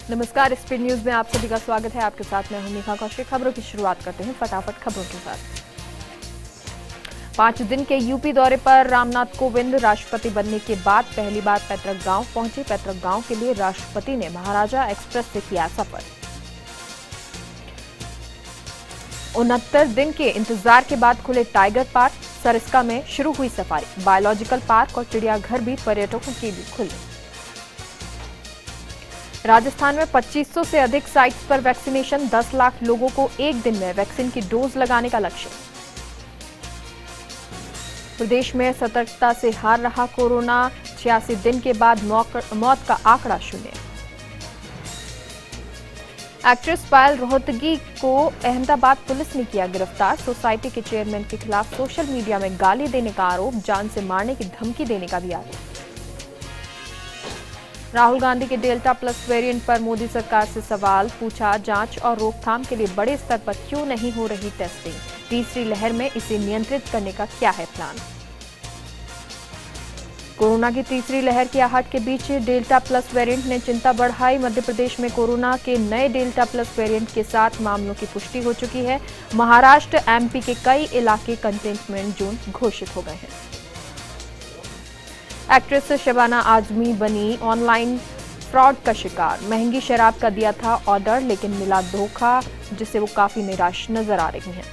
नमस्कार, speed news में आप सभी का स्वागत है। आपके साथ मैं हूं मीखा कौशिक। खबरों की शुरुआत करते हैं फटाफट खबरों के साथ। 5 दिन के यूपी दौरे पर रामनाथ कोविंद राष्ट्रपति बनने के बाद पहली बार पैतृक गांव पहुंचे। पैतृक गांव के लिए राष्ट्रपति ने महाराजा एक्सप्रेस से किया सफर। 69 दिन के इंतजार के बाद खुले टाइगर पार्क। सरिस्का में शुरू हुई सफारी। बायोलॉजिकल पार्क और चिड़ियाघर भी पर्यटकों के लिए खुले। राजस्थान में 2500 से अधिक साइट्स पर वैक्सीनेशन। 10 लाख लोगों को एक दिन में वैक्सीन की डोज लगाने का लक्ष्य। प्रदेश में सतर्कता से हार रहा कोरोना। 86 दिन के बाद मौत का आंकड़ा शून्य। एक्ट्रेस पायल रोहतगी को अहमदाबाद पुलिस ने किया गिरफ्तार। सोसाइटी के चेयरमैन के खिलाफ सोशल मीडिया में गाली देने का आरोप। जान से मारने की धमकी देने का भी आरोप। राहुल गांधी के डेल्टा प्लस वेरिएंट पर मोदी सरकार से सवाल पूछा। जांच और रोकथाम के लिए बड़े स्तर पर क्यों नहीं हो रही टेस्टिंग? तीसरी लहर में इसे नियंत्रित करने का क्या है प्लान? कोरोना की तीसरी लहर की आहट के बीच डेल्टा प्लस वेरिएंट ने चिंता बढ़ाई। मध्य प्रदेश में कोरोना के नए डेल्टा प्लस वेरिएंट के साथ मामलों की पुष्टि हो चुकी है। महाराष्ट्र, एमपी के कई इलाके कंटेनमेंट जोन घोषित हो गए हैं। एक्ट्रेस शबाना आजमी बनी ऑनलाइन फ्रॉड का शिकार। महंगी शराब का दिया था ऑर्डर, लेकिन मिला धोखा, जिससे वो काफी निराश नजर आ रही हैं।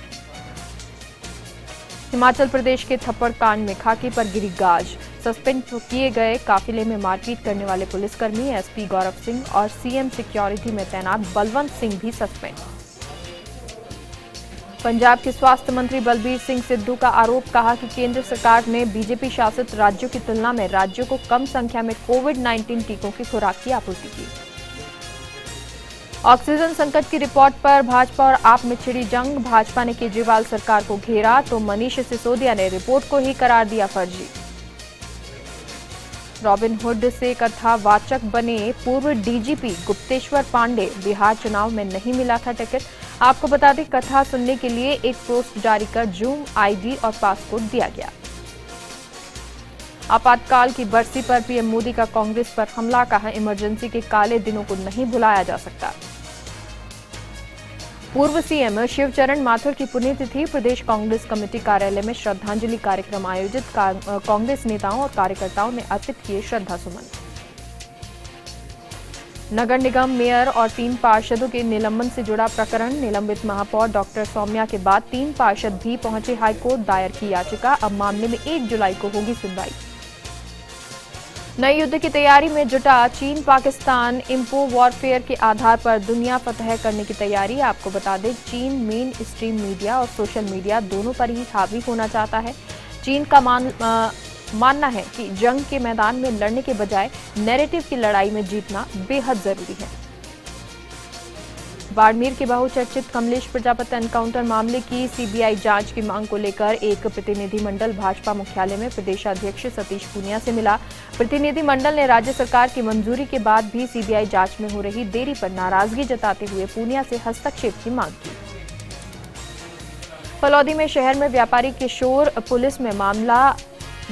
हिमाचल प्रदेश के थप्पड़ कांड में खाकी पर गिरी गाज। सस्पेंड किए गए काफिले में मारपीट करने वाले पुलिसकर्मी एसपी गौरव सिंह और सीएम सिक्योरिटी में तैनात बलवंत सिंह भी सस्पेंड। पंजाब के स्वास्थ्य मंत्री बलबीर सिंह सिद्धू का आरोप। कहा कि केंद्र सरकार ने बीजेपी शासित राज्यों की तुलना में राज्यों को कम संख्या में कोविड-19 टीकों की खुराक की आपूर्ति की। ऑक्सीजन संकट की रिपोर्ट पर भाजपा और आप में छिड़ी जंग। भाजपा ने केजरीवाल सरकार को घेरा तो मनीष सिसोदिया ने रिपोर्ट को ही करार दिया फर्जी। रॉबिनहुड से कथावाचक बने पूर्व डीजीपी गुप्तेश्वर पांडे। बिहार चुनाव में नहीं मिला था टिकट। आपको बता दें, कथा सुनने के लिए एक पोस्ट जारी कर जूम आईडी और पासपोर्ट दिया गया। आपातकाल की बरसी पर पीएम मोदी का कांग्रेस पर हमला। कहा, इमरजेंसी के काले दिनों को नहीं भुलाया जा सकता। पूर्व सीएम शिवचरण माथुर की पुण्यतिथि। प्रदेश कांग्रेस कमेटी कार्यालय में श्रद्धांजलि कार्यक्रम आयोजित। कांग्रेस नेताओं और कार्यकर्ताओं ने अर्पित किए श्रद्धासुमन। नगर निगम मेयर और 3 पार्षदों के निलंबन से जुड़ा प्रकरण। निलंबित महापौर डॉक्टर सौम्या के बाद 3 पार्षद भी पहुंचे हाईकोर्ट। दायर की याचिका। अब मामले में 1 जुलाई को होगी सुनवाई। नए युद्ध की तैयारी में जुटा चीन। पाकिस्तान इंफो वॉरफेयर के आधार पर दुनिया फतह करने की तैयारी। आपको बता दें, चीन मेन स्ट्रीम मीडिया और सोशल मीडिया दोनों पर ही हावी होना चाहता है। चीन का मानना है कि जंग के मैदान में लड़ने के बजाय नैरेटिव की लड़ाई में जीतना बेहद जरूरी है। बाड़मेर के बहुचर्चित कमलेश प्रजापति एनकाउंटर मामले की सीबीआई जांच की मांग को लेकर एक प्रतिनिधिमंडल भाजपा मुख्यालय में प्रदेशाध्यक्ष सतीश पूनिया से मिला। प्रतिनिधिमंडल ने राज्य सरकार की मंजूरी के बाद भी सीबीआई जांच में हो रही देरी पर नाराजगी जताते हुए पूनिया से हस्तक्षेप की मांग की। फलौदी में शहर में व्यापारी किशोर पुलिस में मामला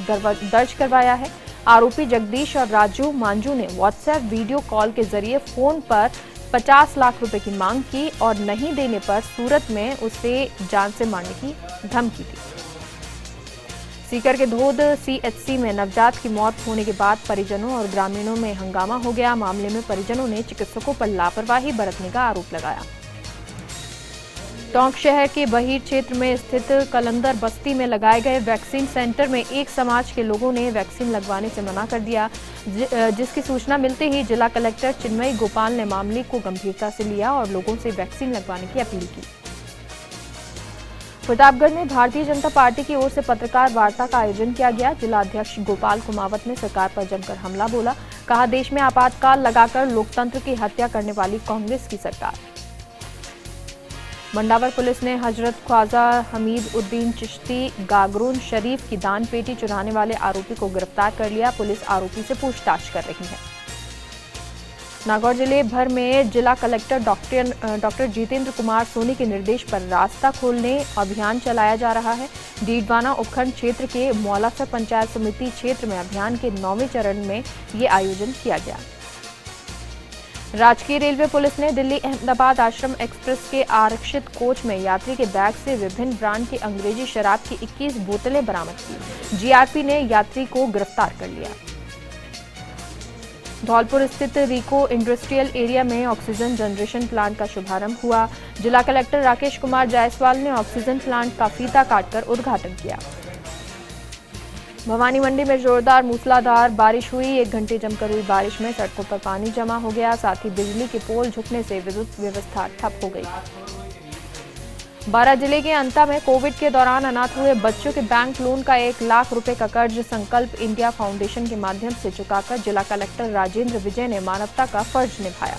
दर्ज करवाया है। आरोपी जगदीश और राजू मांझू ने व्हाट्सएप वीडियो कॉल के जरिए फोन पर 50 लाख रुपए की मांग की और नहीं देने पर सूरत में उसे जान से मारने की धमकी दी। सीकर के धोद सीएचसी में नवजात की मौत होने के बाद परिजनों और ग्रामीणों में हंगामा हो गया। मामले में परिजनों ने चिकित्सकों पर लापरवाही बरतने का आरोप लगाया। टोंक शहर के बहीर क्षेत्र में स्थित कलंदर बस्ती में लगाए गए वैक्सीन सेंटर में एक समाज के लोगों ने वैक्सीन लगवाने से मना कर दिया, जिसकी सूचना मिलते ही जिला कलेक्टर चिन्मयी गोपाल ने मामले को गंभीरता से लिया और लोगों से वैक्सीन लगवाने की अपील की। प्रतापगढ़ में भारतीय जनता पार्टी की ओर से पत्रकार वार्ता का आयोजन किया गया। जिलाध्यक्ष गोपाल कुमावत ने सरकार पर जमकर हमला बोला। कहा, देश में आपातकाल लगाकर लोकतंत्र की हत्या करने वाली कांग्रेस की सरकार। मंडावर पुलिस ने हजरत ख्वाजा हमीद उद्दीन चिश्ती गागरून शरीफ की दान पेटी चुराने वाले आरोपी को गिरफ्तार कर लिया। पुलिस आरोपी से पूछताछ कर रही है। नागौर जिले भर में जिला कलेक्टर डॉक्टर जितेंद्र कुमार सोनी के निर्देश पर रास्ता खोलने अभियान चलाया जा रहा है। डीडवाना उपखंड क्षेत्र के मौलासर पंचायत समिति क्षेत्र में अभियान के 9वें चरण में ये आयोजन किया गया। राजकीय रेलवे पुलिस ने दिल्ली अहमदाबाद आश्रम एक्सप्रेस के आरक्षित कोच में यात्री के बैग से विभिन्न ब्रांड की अंग्रेजी शराब की 21 बोतलें बरामद की। जीआरपी ने यात्री को गिरफ्तार कर लिया। धौलपुर स्थित रिको इंडस्ट्रियल एरिया में ऑक्सीजन जनरेशन प्लांट का शुभारंभ हुआ। जिला कलेक्टर राकेश कुमार जायसवाल ने ऑक्सीजन प्लांट का फीता काटकर उद्घाटन किया। भवानी मंडी में जोरदार मूसलाधार बारिश हुई। 1 घंटे जमकर हुई बारिश में सड़कों पर पानी जमा हो गया, साथ ही बिजली के पोल झुकने से विद्युत व्यवस्था ठप हो गई। बारां जिले के अंता में कोविड के दौरान अनाथ हुए बच्चों के बैंक लोन का 1 लाख रुपए का कर्ज संकल्प इंडिया फाउंडेशन के माध्यम से चुकाकर जिला कलेक्टर राजेंद्र विजय ने मानवता का फर्ज निभाया।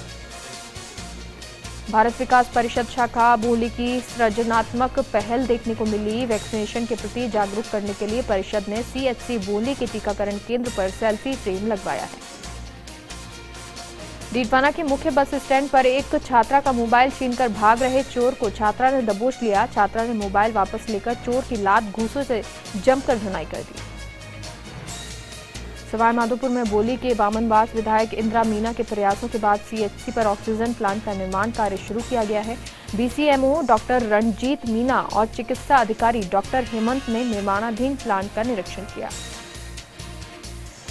भारत विकास परिषद शाखा बोली की सृजनात्मक पहल देखने को मिली। वैक्सीनेशन के प्रति जागरूक करने के लिए परिषद ने सीएचसी बोली के टीकाकरण केंद्र पर सेल्फी फ्रेम लगवाया है। डीडवाना के मुख्य बस स्टैंड पर एक छात्रा का मोबाइल छीनकर भाग रहे चोर को छात्रा ने दबोच लिया। छात्रा ने मोबाइल वापस लेकर चोर की लात घूंसों से जमकर धुनाई कर दी। सवाई माधोपुर में बोली के बामनवास विधायक इंदिरा मीना के प्रयासों के बाद सीएचसी पर ऑक्सीजन प्लांट का निर्माण कार्य शुरू किया गया है। बीसीएमओ डॉक्टर रणजीत मीना और चिकित्सा अधिकारी डॉक्टर हेमंत ने निर्माणाधीन प्लांट का निरीक्षण किया।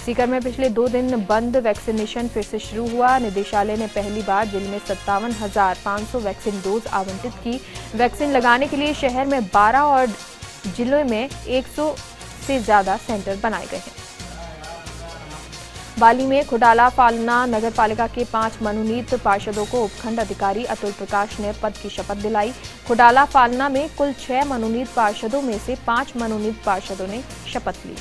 सीकर में पिछले 2 दिन बंद वैक्सीनेशन फिर से शुरू हुआ। निदेशालय ने पहली बार जिले में 57,500 वैक्सीन डोज आवंटित की। वैक्सीन लगाने के लिए शहर में 12 और जिलों में 100 से ज्यादा सेंटर बनाए गए हैं। बाली में खुडाला फालना नगर पालिका के 5 मनोनीत पार्षदों को उपखंड अधिकारी अतुल प्रकाश ने पद की शपथ दिलाई। खुडाला फालना में कुल 6 मनोनीत पार्षदों में से 5 मनोनीत पार्षदों ने शपथ ली।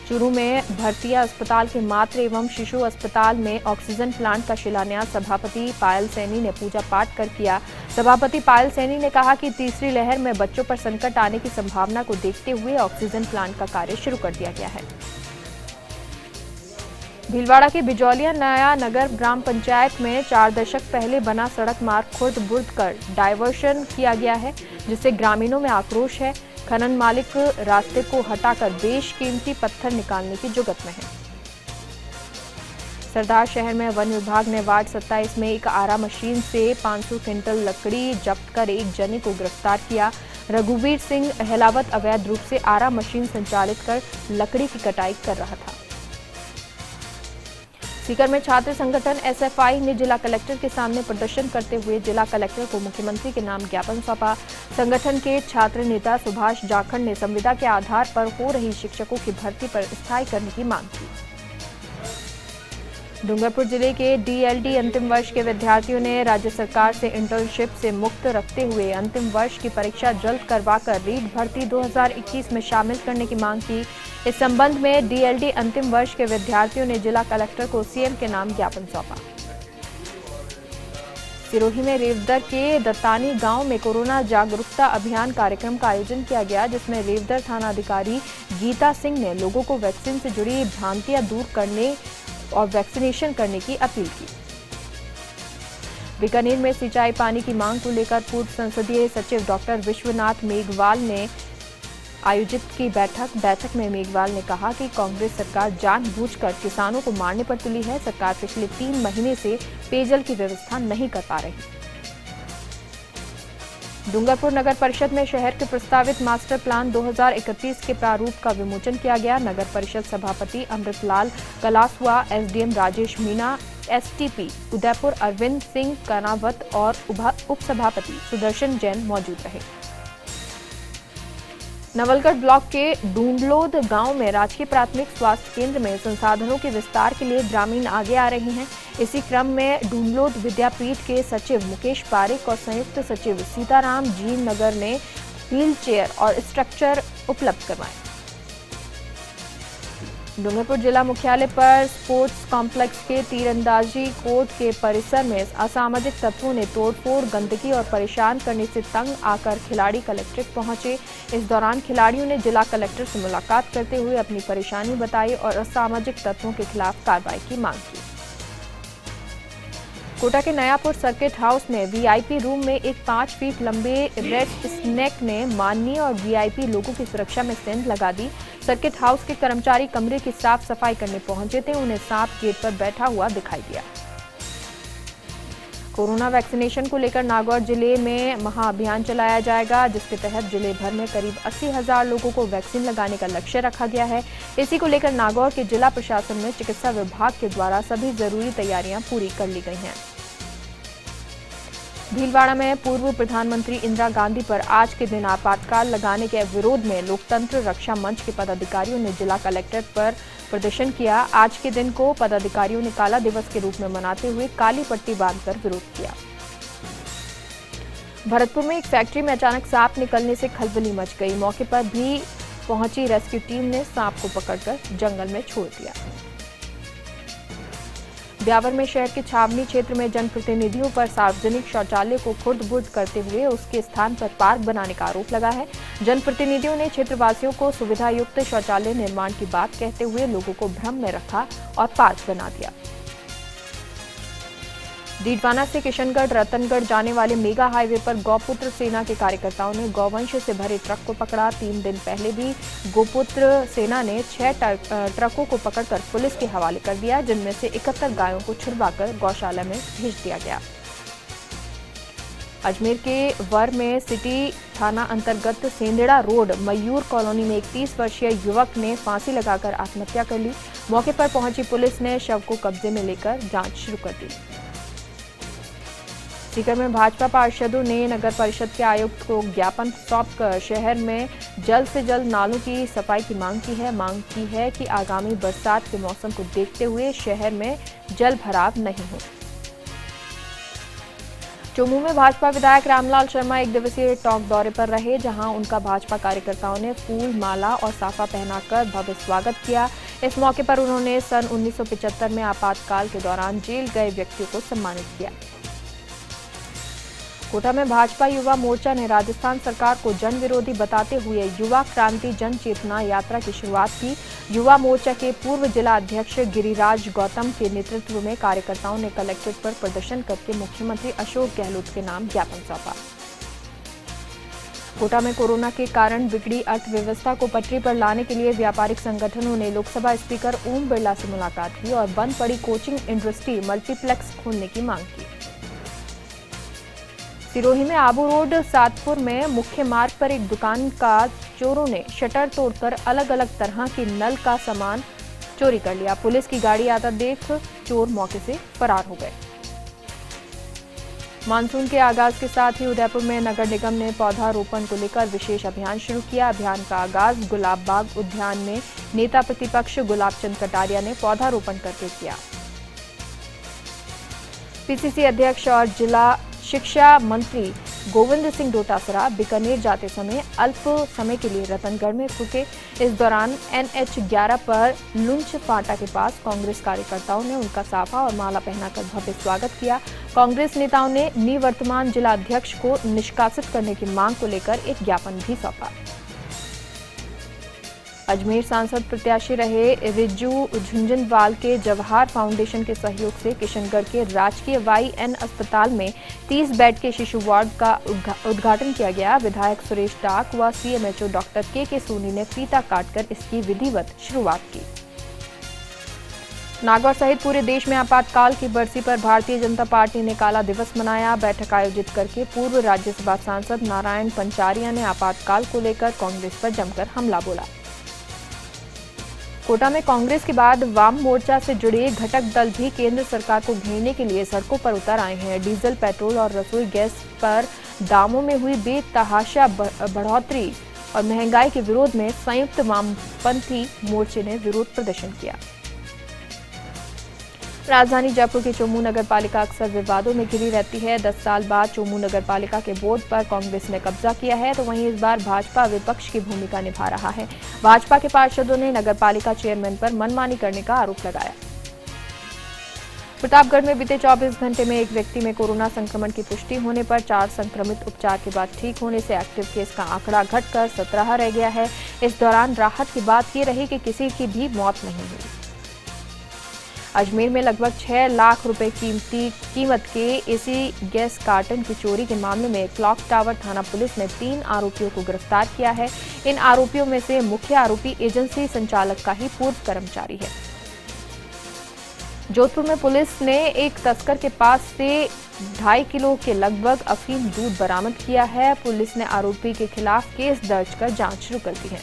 चूरू में भरतिया अस्पताल के मातृ एवं शिशु अस्पताल में ऑक्सीजन प्लांट का शिलान्यास सभापति पायल सैनी ने पूजा पाठ कर किया। सभापति पायल सैनी ने कहा कि तीसरी लहर में बच्चों पर संकट आने की संभावना को देखते हुए ऑक्सीजन प्लांट का कार्य शुरू कर दिया गया है। भीलवाड़ा के बिजौलिया नया नगर ग्राम पंचायत में 4 दशक पहले बना सड़क मार्ग खुर्द बुर्द कर डायवर्शन किया गया है, जिससे ग्रामीणों में आक्रोश है। खनन मालिक रास्ते को हटाकर बेशकीमती पत्थर निकालने की जुगत में है। सरदार शहर में वन विभाग ने वार्ड 27 में एक आरा मशीन से 500 क्विंटल लकड़ी जब्त कर एक जने को गिरफ्तार किया। रघुवीर सिंह अहलावत अवैध रूप से आरा मशीन संचालित कर लकड़ी की कटाई कर रहा था। सीकर में छात्र संगठन एसएफआई ने जिला कलेक्टर के सामने प्रदर्शन करते हुए जिला कलेक्टर को मुख्यमंत्री के नाम ज्ञापन सौंपा। संगठन के छात्र नेता सुभाष जाखड़ ने संविदा के आधार पर हो रही शिक्षकों की भर्ती पर स्थायी करने की मांग की। डूंगरपुर जिले के डीएलडी अंतिम वर्ष के विद्यार्थियों ने राज्य सरकार से इंटर्नशिप से मुक्त रखते हुए अंतिम वर्ष की परीक्षा जल्द करवाकर रीट भर्ती 2021 में शामिल करने की मांग की। इस संबंध में डीएलडी अंतिम वर्ष के विद्यार्थियों ने जिला कलेक्टर को सीएम के नाम ज्ञापन सौंपा। सिरोही में रेवदर के दत्तानी गांव में कोरोना जागरूकता अभियान कार्यक्रम का आयोजन किया गया, जिसमें रेवदर थानाधिकारी गीता सिंह ने लोगों को वैक्सीन से जुड़ी भ्रांतियां दूर करने और वैक्सीनेशन करने की अपील की। बीकानेर में सिंचाई पानी की मांग को लेकर पूर्व संसदीय सचिव डॉक्टर विश्वनाथ मेघवाल ने आयोजित की बैठक में मेघवाल ने कहा कि कांग्रेस सरकार जानबूझकर किसानों को मारने पर तुली है। सरकार पिछले 3 महीने से पेयजल की व्यवस्था नहीं कर पा रही। डूंगरपुर नगर परिषद में शहर के प्रस्तावित मास्टर प्लान 2031 के प्रारूप का विमोचन किया गया। नगर परिषद सभापति अमृतलाल कलासुआ, एसडीएम राजेश मीना, एसटीपी उदयपुर अरविंद सिंह कनावत और उप सभापति सुदर्शन जैन मौजूद रहे। नवलगढ़ ब्लॉक के डूंडलोद गांव में राजकीय प्राथमिक स्वास्थ्य केंद्र में संसाधनों के विस्तार के लिए ग्रामीण आगे आ रहे हैं। इसी क्रम में डूंडलोद विद्यापीठ के सचिव मुकेश पारिक और संयुक्त सचिव सीताराम जी नगर ने व्हील चेयर और स्ट्रक्चर उपलब्ध करवाए। डूंगरपुर जिला मुख्यालय पर स्पोर्ट्स कॉम्प्लेक्स के तीरंदाजी कोर्ट के परिसर में असामाजिक तत्वों ने तोड़फोड़, गंदगी और परेशान करने से तंग आकर खिलाड़ी कलेक्ट्रेट पहुंचे। इस दौरान खिलाड़ियों ने जिला कलेक्टर से मुलाकात करते हुए अपनी परेशानी बताई और असामाजिक तत्वों के खिलाफ कार्रवाई की मांग की। कोटा के नयापुर सर्किट हाउस में वीआईपी रूम में एक 5 फीट लंबे रेड स्नेक ने माननीय और वीआईपी लोगों की सुरक्षा में सेंध लगा दी। सर्किट हाउस के कर्मचारी कमरे की साफ सफाई करने पहुंचे थे। उन्हें सांप गेट पर बैठा हुआ दिखाई दिया। कोरोना वैक्सीनेशन को लेकर नागौर जिले में महाअभियान चलाया जाएगा, जिसके तहत जिले भर में करीब 80,000 लोगों को वैक्सीन लगाने का लक्ष्य रखा गया है। इसी को लेकर नागौर के जिला प्रशासन में चिकित्सा विभाग के द्वारा सभी जरूरी तैयारियां पूरी कर ली गई हैं। भीलवाड़ा में पूर्व प्रधानमंत्री इंदिरा गांधी पर आज के दिन आपातकाल लगाने के विरोध में लोकतंत्र रक्षा मंच के पदाधिकारियों ने जिला कलेक्ट्रेट पर प्रदर्शन किया। आज के दिन को पदाधिकारियों ने काला दिवस के रूप में मनाते हुए काली पट्टी बांधकर विरोध किया। भरतपुर में एक फैक्ट्री में अचानक सांप निकलने से खलबली मच गई। मौके पर भी पहुंची रेस्क्यू टीम ने सांप को पकड़कर जंगल में छोड़ दिया। ब्यावर में शहर के छावनी क्षेत्र में जनप्रतिनिधियों पर सार्वजनिक शौचालय को खुर्द-बुर्द करते हुए उसके स्थान पर पार्क बनाने का आरोप लगा है। जनप्रतिनिधियों ने क्षेत्रवासियों को सुविधायुक्त शौचालय निर्माण की बात कहते हुए लोगों को भ्रम में रखा और पार्क बना दिया। डीडवाना से किशनगढ़ रतनगढ़ जाने वाले मेगा हाईवे पर गौपुत्र सेना के कार्यकर्ताओं ने गौवंश से भरे ट्रक को पकड़ा। 3 दिन पहले भी गौपुत्र सेना ने 6 ट्रकों को पकड़कर पुलिस के हवाले कर दिया, जिनमें से 71 गायों को छुड़वाकर गौशाला में भेज दिया गया। अजमेर के वर में सिटी थाना अंतर्गत सेंदड़ा रोड मयूर कॉलोनी में एक 30 वर्षीय युवक ने फांसी लगाकर आत्महत्या कर ली। मौके पर पहुंची पुलिस ने शव को कब्जे में लेकर जांच शुरू कर दी। सीकर में भाजपा पार्षदों ने नगर परिषद के आयुक्त को ज्ञापन सौंपकर शहर में जल्द से जल्द नालों की सफाई की मांग की है कि आगामी बरसात के मौसम को देखते हुए शहर में जल भराव नहीं हो। चोमू में भाजपा विधायक रामलाल शर्मा एक दिवसीय टॉक दौरे पर रहे, जहां उनका भाजपा कार्यकर्ताओं ने फूल, माला और साफा पहनाकर भव्य स्वागत किया। इस मौके पर उन्होंने सन 1975 में आपातकाल के दौरान जेल गए व्यक्तियों को सम्मानित किया। कोटा में भाजपा युवा मोर्चा ने राजस्थान सरकार को जन विरोधी बताते हुए युवा क्रांति जन चेतना यात्रा की शुरुआत की। युवा मोर्चा के पूर्व जिला अध्यक्ष गिरिराज गौतम के नेतृत्व में कार्यकर्ताओं ने कलेक्ट्रेट पर प्रदर्शन करके मुख्यमंत्री अशोक गहलोत के नाम ज्ञापन सौंपा। कोटा में कोरोना के कारण बिगड़ी अर्थव्यवस्था को पटरी पर लाने के लिए व्यापारिक संगठनों ने लोकसभा स्पीकर ओम बिरला से मुलाकात की और बंद पड़ी कोचिंग इंडस्ट्री मल्टीप्लेक्स खोलने की मांग की। सिरोही में आबू रोड सातपुर में मुख्य मार्ग पर एक दुकान का चोरों ने शटर तोड़कर अलग अलग तरह की नल का सामान चोरी कर लिया। पुलिस की गाड़ी आता देख चोर मौके से फरार हो गए। मानसून के आगाज के साथ ही उदयपुर में नगर निगम ने पौधारोपण को लेकर विशेष अभियान शुरू किया। अभियान का आगाज गुलाब बाग उद्यान में नेता प्रतिपक्ष गुलाब चंद कटारिया ने पौधारोपण करके किया। पीसीसी अध्यक्ष और जिला शिक्षा मंत्री गोविंद सिंह डोटासरा बीकानेर जाते समय अल्प समय के लिए रतनगढ़ में रुके। इस दौरान NH 11 पर लुंच फाटा के पास कांग्रेस कार्यकर्ताओं ने उनका साफा और माला पहनाकर भव्य स्वागत किया। कांग्रेस नेताओं ने निवर्तमान जिला अध्यक्ष को निष्कासित करने की मांग को लेकर एक ज्ञापन भी सौंपा। अजमेर सांसद प्रत्याशी रहे रिज्जू झुंझुनवाल के जवाहर फाउंडेशन के सहयोग से किशनगढ़ के राजकीय YN अस्पताल में 30 बेड के शिशु वार्ड का उद्घाटन किया गया। विधायक सुरेश डाक व CMHO डॉक्टर के सोनी ने फीता काटकर इसकी विधिवत शुरुआत की। नागौर सहित पूरे देश में आपातकाल की बरसी पर भारतीय जनता पार्टी ने काला दिवस मनाया। बैठक आयोजित करके पूर्व राज्यसभा सांसद नारायण पंचारिया ने आपातकाल को लेकर कांग्रेस पर जमकर हमला बोला। कोटा में कांग्रेस के बाद वाम मोर्चा से जुड़े घटक दल भी केंद्र सरकार को घेरने के लिए सड़कों पर उतर आए हैं। डीजल, पेट्रोल और रसोई गैस पर दामों में हुई बेतहाशा बढ़ोतरी और महंगाई के विरोध में संयुक्त वामपंथी मोर्चे ने विरोध प्रदर्शन किया। राजधानी जयपुर की चोमू नगर पालिका अक्सर विवादों में घिरी रहती है। 10 साल बाद चोमू नगर पालिका के बोर्ड पर कांग्रेस ने कब्जा किया है, तो वहीं इस बार भाजपा विपक्ष की भूमिका निभा रहा है। भाजपा के पार्षदों ने नगर पालिका चेयरमैन पर मनमानी करने का आरोप लगाया। प्रतापगढ़ में बीते 24 घंटे में एक व्यक्ति में कोरोना संक्रमण की पुष्टि होने पर 4 संक्रमित उपचार के बाद ठीक होने से एक्टिव केस का आंकड़ा घटकर 17 रह गया है। इस दौरान राहत की बात ये रही कि किसी की भी मौत नहीं हुई। अजमेर में लगभग 6 लाख रुपए कीमत के एसी गैस कार्टन की चोरी के मामले में क्लॉक टावर थाना पुलिस ने 3 आरोपियों को गिरफ्तार किया है। इन आरोपियों में से मुख्य आरोपी एजेंसी संचालक का ही पूर्व कर्मचारी है। जोधपुर में पुलिस ने एक तस्कर के पास से 2.5 किलो के लगभग अफीम दूध बरामद किया है। पुलिस ने आरोपी के खिलाफ केस दर्ज कर जांच शुरू कर दी है।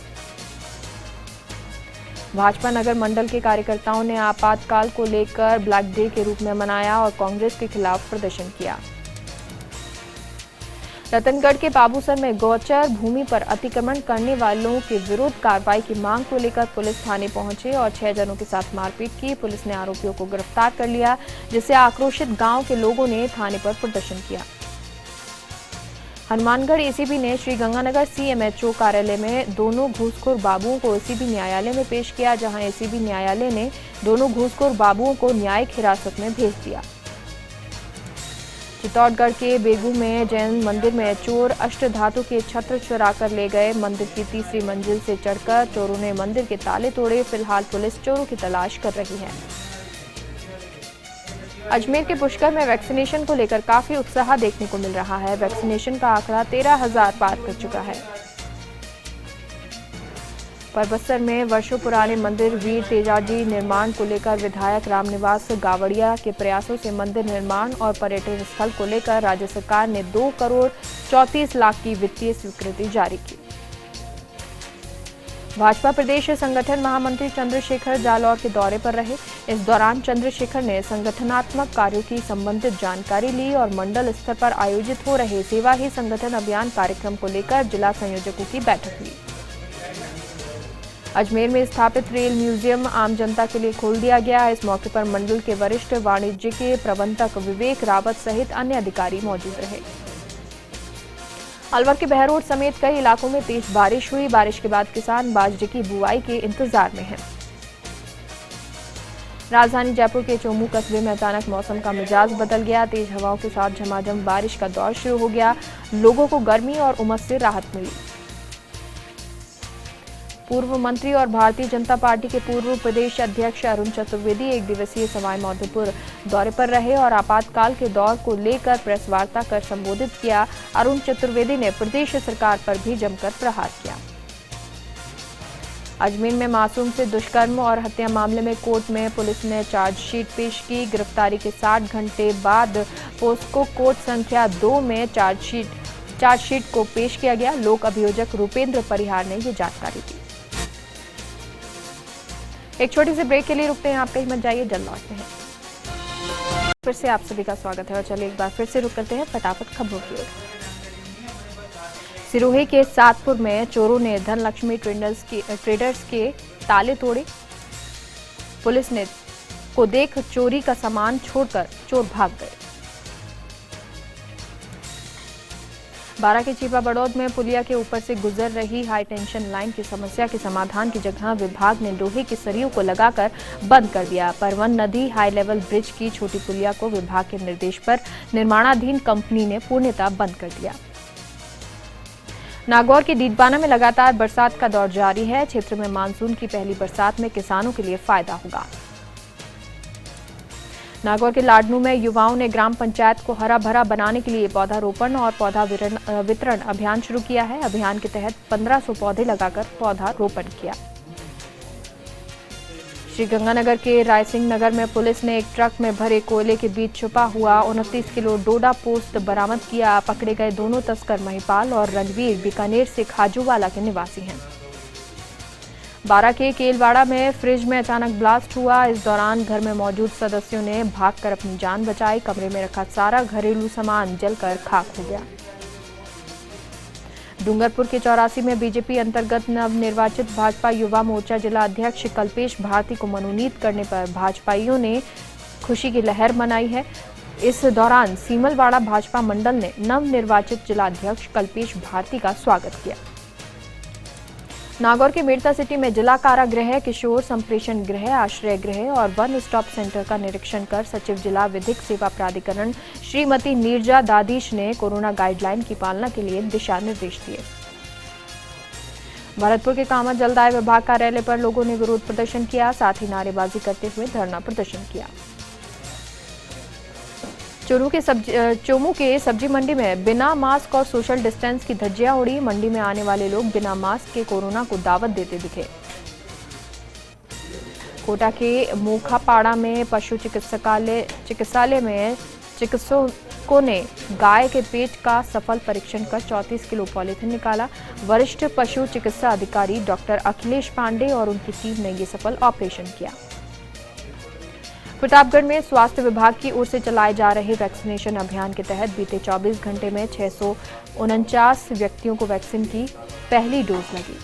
भाजपा नगर मंडल के कार्यकर्ताओं ने आपातकाल को लेकर ब्लैक डे के रूप में मनाया और कांग्रेस के खिलाफ प्रदर्शन किया। रतनगढ़ के बाबूसर में गौचर भूमि पर अतिक्रमण करने वालों के विरुद्ध कार्रवाई की मांग को लेकर पुलिस थाने पहुंचे और 6 जनों के साथ मारपीट की। पुलिस ने आरोपियों को गिरफ्तार कर लिया, जिससे आक्रोशित गांव के लोगों ने थाने पर प्रदर्शन किया। हनुमानगढ़ एसीबी ने श्रीगंगानगर सीएमएचओ कार्यालय में दोनों घूसखोर बाबुओं को एसीबी न्यायालय में पेश किया, जहां एसीबी न्यायालय ने दोनों घूसखोर बाबुओं को न्यायिक हिरासत में भेज दिया। चित्तौड़गढ़ के बेगू में जैन मंदिर में चोर अष्टधातु के छत्र चुरा कर ले गए। मंदिर की तीसरी मंजिल से चढ़कर चोरों ने मंदिर के ताले तोड़े। फिलहाल पुलिस चोरों की तलाश कर रही है। अजमेर के पुष्कर में वैक्सीनेशन को लेकर काफी उत्साह देखने को मिल रहा है। वैक्सीनेशन का आंकड़ा 13,000 पार कर चुका है। परबत्सर में वर्षों पुराने मंदिर वीर तेजाजी निर्माण को लेकर विधायक रामनिवास गावड़िया के प्रयासों से मंदिर निर्माण और पर्यटन स्थल को लेकर राज्य सरकार ने 2 करोड़ 34 लाख की वित्तीय स्वीकृति जारी की। भाजपा प्रदेश संगठन महामंत्री चंद्रशेखर जालौर के दौरे पर रहे। इस दौरान चंद्रशेखर ने संगठनात्मक कार्यों की संबंधित जानकारी ली और मंडल स्तर पर आयोजित हो रहे सेवा ही संगठन अभियान कार्यक्रम को लेकर जिला संयोजकों की बैठक ली। अजमेर में स्थापित रेल म्यूजियम आम जनता के लिए खोल दिया गया। इस मौके पर मंडल के वरिष्ठ वाणिज्य के प्रबंधक विवेक रावत सहित अन्य अधिकारी मौजूद रहे। अलवर के बहरोड समेत कई इलाकों में तेज बारिश हुई। बारिश के बाद किसान बाजरे की बुआई के इंतजार में हैं। राजधानी जयपुर के चोमू कस्बे में अचानक मौसम का मिजाज बदल गया। तेज हवाओं के साथ झमाझम बारिश का दौर शुरू हो गया। लोगों को गर्मी और उमस से राहत मिली। पूर्व मंत्री और भारतीय जनता पार्टी के पूर्व प्रदेश अध्यक्ष अरुण चतुर्वेदी एक दिवसीय सवाई माधोपुर दौरे पर रहे और आपातकाल के दौर को लेकर प्रेस वार्ता कर संबोधित किया। अरुण चतुर्वेदी ने प्रदेश सरकार पर भी जमकर प्रहार किया। अजमेर में मासूम से दुष्कर्म और हत्या मामले में कोर्ट में पुलिस ने चार्जशीट पेश की। गिरफ्तारी के 60 घंटे बाद पोस्को कोर्ट संख्या 2 में चार्जशीट को पेश किया गया। लोक अभियोजक रूपेंद्र परिहार ने ये जानकारी दी। एक छोटी सी ब्रेक के लिए रुकते हैं, आप कहीं मत जाइए, जल्द लौटते हैं। फिर से आप सभी का स्वागत है और चलिए एक बार फिर से रुक करते हैं फटाफट खबरों की ओर। सिरोही के सातपुर में चोरों ने धनलक्ष्मी ट्रेडर्स के ताले तोड़े। पुलिस ने को देख चोरी का सामान छोड़कर चोर भाग गए। बारा के चीपा बड़ौद में पुलिया के ऊपर से गुजर रही हाई टेंशन लाइन की समस्या के समाधान की जगह विभाग ने लोहे की सरियों को लगाकर बंद कर दिया। परवन नदी हाई लेवल ब्रिज की छोटी पुलिया को विभाग के निर्देश पर निर्माणाधीन कंपनी ने पूर्णतः बंद कर दिया। नागौर के डीडबाना में लगातार बरसात का दौर जारी है। क्षेत्र में मानसून की पहली बरसात में किसानों के लिए फायदा होगा। नागौर के लाडनू में युवाओं ने ग्राम पंचायत को हरा भरा बनाने के लिए पौधारोपण और पौधा वितरण अभियान शुरू किया है। अभियान के तहत 1500 पौधे लगाकर पौधारोपण किया। श्रीगंगानगर के रायसिंह नगर में पुलिस ने एक ट्रक में भरे कोयले के बीच छुपा हुआ 29 किलो डोडा पोस्त बरामद किया। पकड़े गए दोनों तस्कर महिपाल और रणवीर बीकानेर से खाजूवाला के निवासी हैं। बारा के केलवाड़ा में फ्रिज में अचानक ब्लास्ट हुआ। इस दौरान घर में मौजूद सदस्यों ने भागकर अपनी जान बचाई। कमरे में रखा सारा घरेलू सामान जलकर खाक हो गया। डूंगरपुर के 84 में बीजेपी अंतर्गत नवनिर्वाचित भाजपा युवा मोर्चा जिला अध्यक्ष कल्पेश भारती को मनोनीत करने पर भाजपाइयों ने खुशी की लहर मनाई है। इस दौरान सीमलवाड़ा भाजपा मंडल ने नवनिर्वाचित जिला अध्यक्ष कल्पेश भारती का स्वागत किया। नागौर के मेड़ता सिटी में जिला कारागृह, किशोर संप्रेषण गृह, आश्रय गृह और वन स्टॉप सेंटर का निरीक्षण कर सचिव जिला विधिक सेवा प्राधिकरण श्रीमती नीरजा दादीश ने कोरोना गाइडलाइन की पालना के लिए दिशा निर्देश दिए। भरतपुर के कामा जलदाय विभाग कार्यालय पर लोगों ने विरोध प्रदर्शन किया, साथ ही नारेबाजी करते हुए धरना प्रदर्शन किया। चोमू के सब्जी मंडी में बिना मास्क और सोशल डिस्टेंस की धज्जियां उड़ी। मंडी में आने वाले लोग बिना मास्क के कोरोना को दावत देते दिखे। कोटा के मोखापाड़ा में पशु चिकित्सालय में चिकित्सकों ने गाय के पेट का सफल परीक्षण कर 34 किलो पॉलीथिन निकाला। वरिष्ठ पशु चिकित्सा अधिकारी डॉक्टर अखिलेश पांडे और उनकी टीम ने ये सफल ऑपरेशन किया। प्रतापगढ़ में स्वास्थ्य विभाग की ओर से चलाए जा रहे वैक्सीनेशन अभियान के तहत बीते 24 घंटे में 649 व्यक्तियों को वैक्सीन की पहली डोज लगी।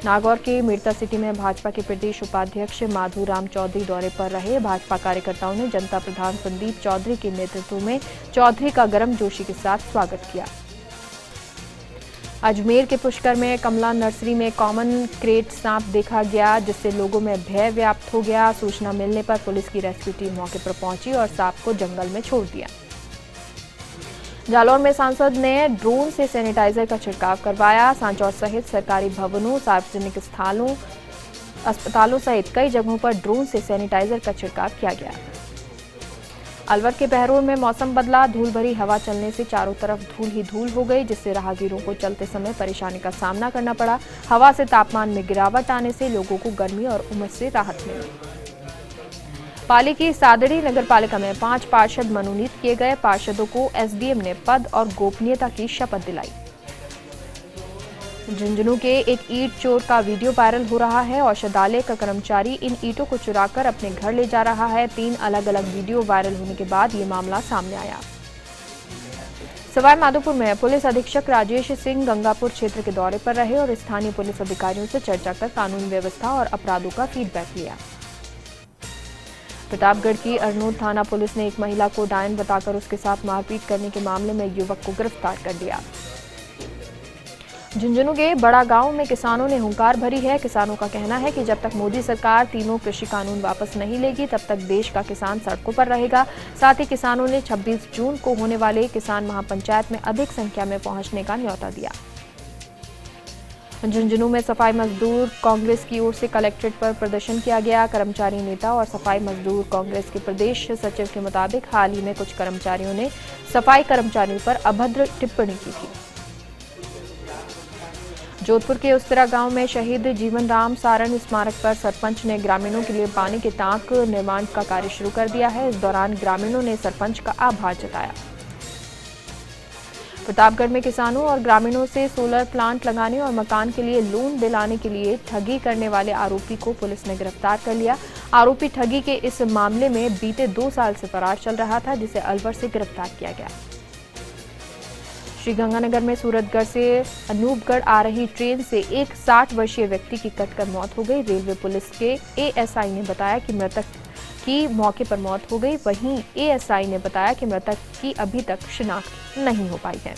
नागौर के मेड़ता सिटी में भाजपा के प्रदेश उपाध्यक्ष माधुराम चौधरी दौरे पर रहे। भाजपा कार्यकर्ताओं ने जनता प्रधान संदीप चौधरी के नेतृत्व में चौधरी का गर्मजोशी के साथ स्वागत किया। अजमेर के पुष्कर में कमला नर्सरी में कॉमन क्रेट सांप देखा गया, जिससे लोगों में भय व्याप्त हो गया। सूचना मिलने पर पुलिस की रेस्क्यू टीम मौके पर पहुंची और सांप को जंगल में छोड़ दिया। जालौर में सांसद ने ड्रोन से सैनिटाइजर का छिड़काव करवाया। सांचौर सहित सरकारी भवनों, सार्वजनिक स्थलों, अस्पतालों सहित कई जगहों पर ड्रोन से सैनिटाइजर का छिड़काव किया गया। अलवर के बहरोड में मौसम बदला। धूल भरी हवा चलने से चारों तरफ धूल ही धूल हो गई, जिससे राहगीरों को चलते समय परेशानी का सामना करना पड़ा। हवा से तापमान में गिरावट आने से लोगों को गर्मी और उमस से राहत मिली। पाली की सादड़ी नगर पालिका में 5 पार्षद मनोनीत किए गए। पार्षदों को एसडीएम ने पद और गोपनीयता की शपथ दिलाई। झुंझुनू के एक ईंट चोर का वीडियो वायरल हो रहा है। औषधालय का कर्मचारी इन ईंटों को चुराकर अपने घर ले जा रहा है। 3 अलग अलग वीडियो वायरल होने के बाद ये मामला सामने आया। सवाई माधोपुर में पुलिस अधीक्षक राजेश सिंह गंगापुर क्षेत्र के दौरे पर रहे और स्थानीय पुलिस अधिकारियों से चर्चा कर कानून व्यवस्था और अपराधों का फीडबैक लिया। प्रतापगढ़ की अरनूर थाना पुलिस ने एक महिला को डायन बताकर उसके साथ मारपीट करने के मामले में युवक को गिरफ्तार कर लिया। झुंझुनू के बड़ा गांव में किसानों ने हुंकार भरी है। किसानों का कहना है कि जब तक मोदी सरकार तीनों कृषि कानून वापस नहीं लेगी, तब तक देश का किसान सड़कों पर रहेगा। साथ ही किसानों ने 26 जून को होने वाले किसान महापंचायत में अधिक संख्या में पहुंचने का न्योता दिया। झुंझुनू में सफाई मजदूर कांग्रेस की ओर से कलेक्ट्रेट पर प्रदर्शन किया गया। कर्मचारी नेता और सफाई मजदूर कांग्रेस के प्रदेश सचिव के मुताबिक हाल ही में कुछ कर्मचारियों ने सफाई कर्मचारियों पर अभद्र टिप्पणी की थी। जोधपुर के उस्तरा गांव में शहीद जीवन राम सारण स्मारक पर सरपंच ने ग्रामीणों के लिए पानी के टांक निर्माण का कार्य शुरू कर दिया है। इस दौरान ग्रामीणों ने सरपंच का आभार जताया। प्रतापगढ़ में किसानों और ग्रामीणों से सोलर प्लांट लगाने और मकान के लिए लोन दिलाने के लिए ठगी करने वाले आरोपी को पुलिस ने गिरफ्तार कर लिया। आरोपी ठगी के इस मामले में बीते 2 साल से फरार चल रहा था, जिसे अलवर से गिरफ्तार किया गया। श्रीगंगानगर में सूरतगढ़ से अनूपगढ़ आ रही ट्रेन से एक 60 वर्षीय व्यक्ति की कटकर मौत हो गई। रेलवे पुलिस के एएसआई ने बताया कि मृतक की मौके पर मौत हो गई। वहीं एएसआई ने बताया कि मृतक की अभी तक शिनाख्त नहीं हो पाई है।